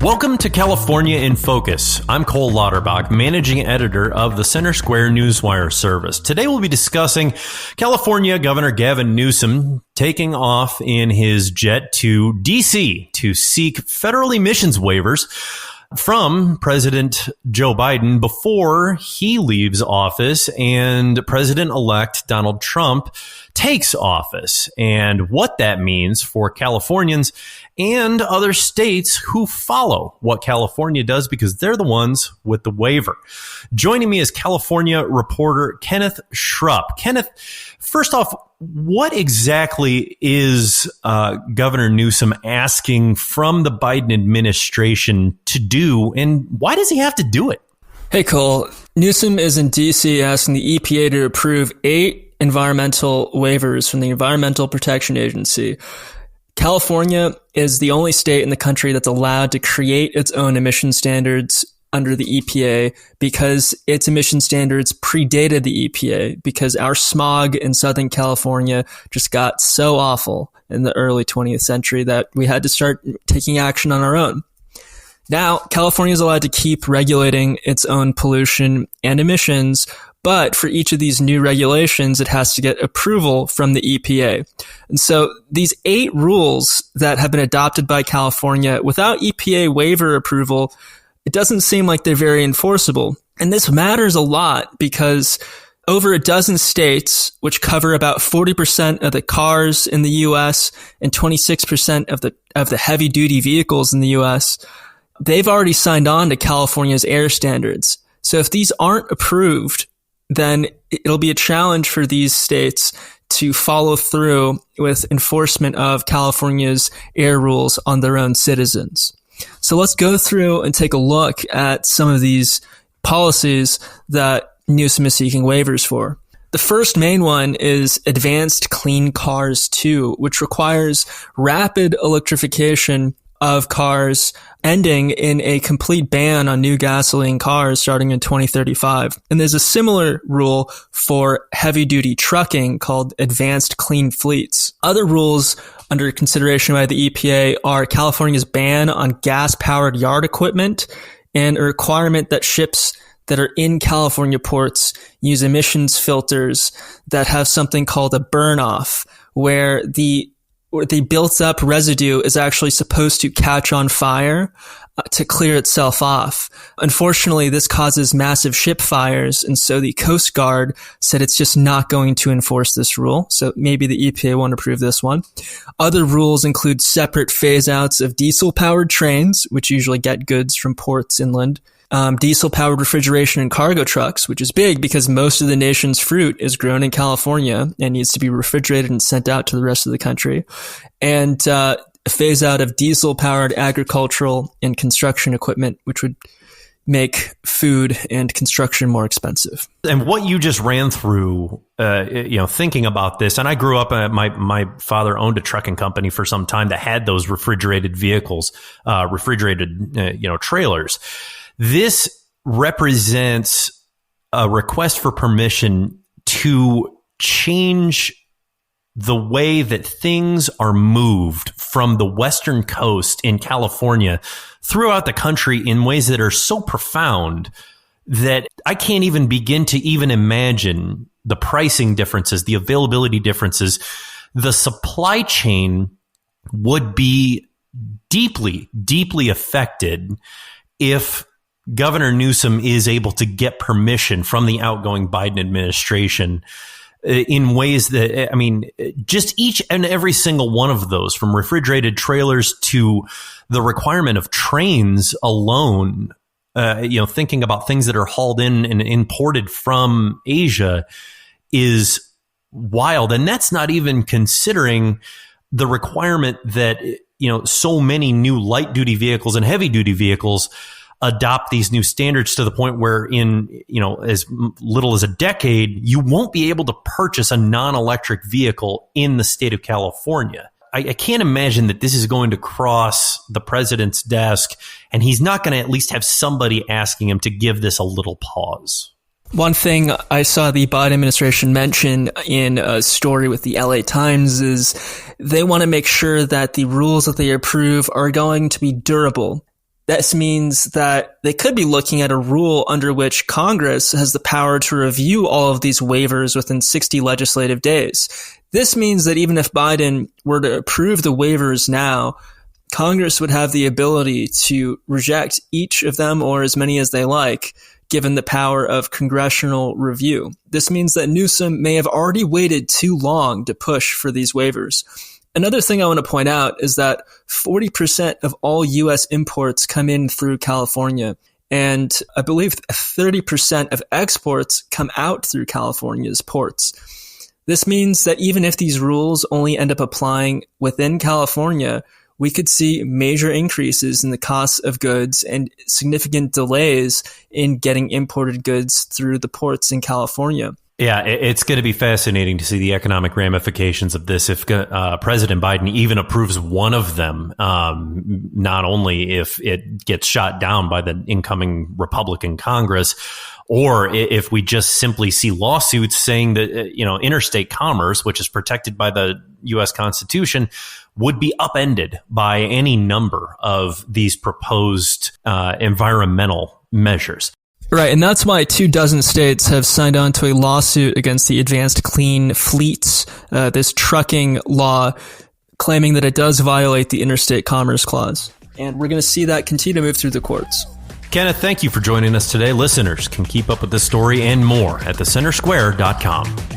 Welcome to California in Focus. I'm Cole Lauterbach, managing editor of the Center Square Newswire service. Today we'll be discussing California Governor Gavin Newsom taking off in his jet to D.C. to seek federal emissions waivers from President Joe Biden before he leaves office and President-elect Donald Trump takes office, and what that means for Californians and other states who follow what California does, because they're the ones with the waiver. Joining me is California reporter Kenneth Schrupp. Kenneth, first off, what exactly is Governor Newsom asking from the Biden administration to do, and why does he have to do it? Hey, Cole. Newsom is in D.C. asking the EPA to approve 8 environmental waivers from the Environmental Protection Agency. California is the only state in the country that's allowed to create its own emission standards under the EPA because its emission standards predated the EPA, because our smog in Southern California just got so awful in the early 20th century that we had to start taking action on our own. Now, California is allowed to keep regulating its own pollution and emissions, but for each of these new regulations, it has to get approval from the EPA. And so these 8 rules that have been adopted by California without EPA waiver approval, it doesn't seem like they're very enforceable. And this matters a lot because over a dozen states, which cover about 40% of the cars in the U.S. and 26% of the heavy-duty vehicles in the U.S., they've already signed on to California's air standards. So if these aren't approved, then it'll be a challenge for these states to follow through with enforcement of California's air rules on their own citizens. So let's go through and take a look at some of these policies that Newsom is seeking waivers for. The first main one is Advanced Clean Cars 2, which requires rapid electrification of cars, ending in a complete ban on new gasoline cars starting in 2035. And there's a similar rule for heavy-duty trucking called Advanced Clean Fleets. Other rules under consideration by the EPA are California's ban on gas-powered yard equipment and a requirement that ships that are in California ports use emissions filters that have something called a burn-off, where the built up residue is actually supposed to catch on fire to clear itself off. Unfortunately, this causes massive ship fires, and so the Coast Guard said it's just not going to enforce this rule. So maybe the EPA won't approve this one. Other rules include separate phase-outs of diesel-powered trains, which usually get goods from ports inland. Diesel-powered refrigeration in cargo trucks, which is big because most of the nation's fruit is grown in California and needs to be refrigerated and sent out to the rest of the country. And a phase-out of diesel-powered agricultural and construction equipment, which would make food and construction more expensive. And what you just ran through, thinking about this, and I grew up, my father owned a trucking company for some time that had those refrigerated vehicles, trailers. This represents a request for permission to change the way that things are moved from the western coast in California throughout the country in ways that are so profound that I can't even begin to even imagine the pricing differences, the availability differences. The supply chain would be deeply, deeply affected if Governor Newsom is able to get permission from the outgoing Biden administration in ways that, just each and every single one of those, from refrigerated trailers to the requirement of trains alone, thinking about things that are hauled in and imported from Asia, is wild. And that's not even considering the requirement that, so many new light duty vehicles and heavy duty vehicles adopt these new standards to the point where in, as little as a decade, you won't be able to purchase a non-electric vehicle in the state of California. I can't imagine that this is going to cross the president's desk and he's not going to at least have somebody asking him to give this a little pause. One thing I saw the Biden administration mention in a story with the LA Times is they want to make sure that the rules that they approve are going to be durable. This means that they could be looking at a rule under which Congress has the power to review all of these waivers within 60 legislative days. This means that even if Biden were to approve the waivers now, Congress would have the ability to reject each of them or as many as they like, given the power of congressional review. This means that Newsom may have already waited too long to push for these waivers. Another thing I want to point out is that 40% of all U.S. imports come in through California, and I believe 30% of exports come out through California's ports. This means that even if these rules only end up applying within California, we could see major increases in the cost of goods and significant delays in getting imported goods through the ports in California. Yeah, it's going to be fascinating to see the economic ramifications of this if President Biden even approves one of them, not only if it gets shot down by the incoming Republican Congress, or if we just simply see lawsuits saying that, interstate commerce, which is protected by the U.S. Constitution, would be upended by any number of these proposed environmental measures. Right, and that's why 24 states have signed on to a lawsuit against the Advanced Clean Fleets, this trucking law, claiming that it does violate the Interstate Commerce Clause. And we're going to see that continue to move through the courts. Kenneth, thank you for joining us today. Listeners can keep up with this story and more at thecentersquare.com.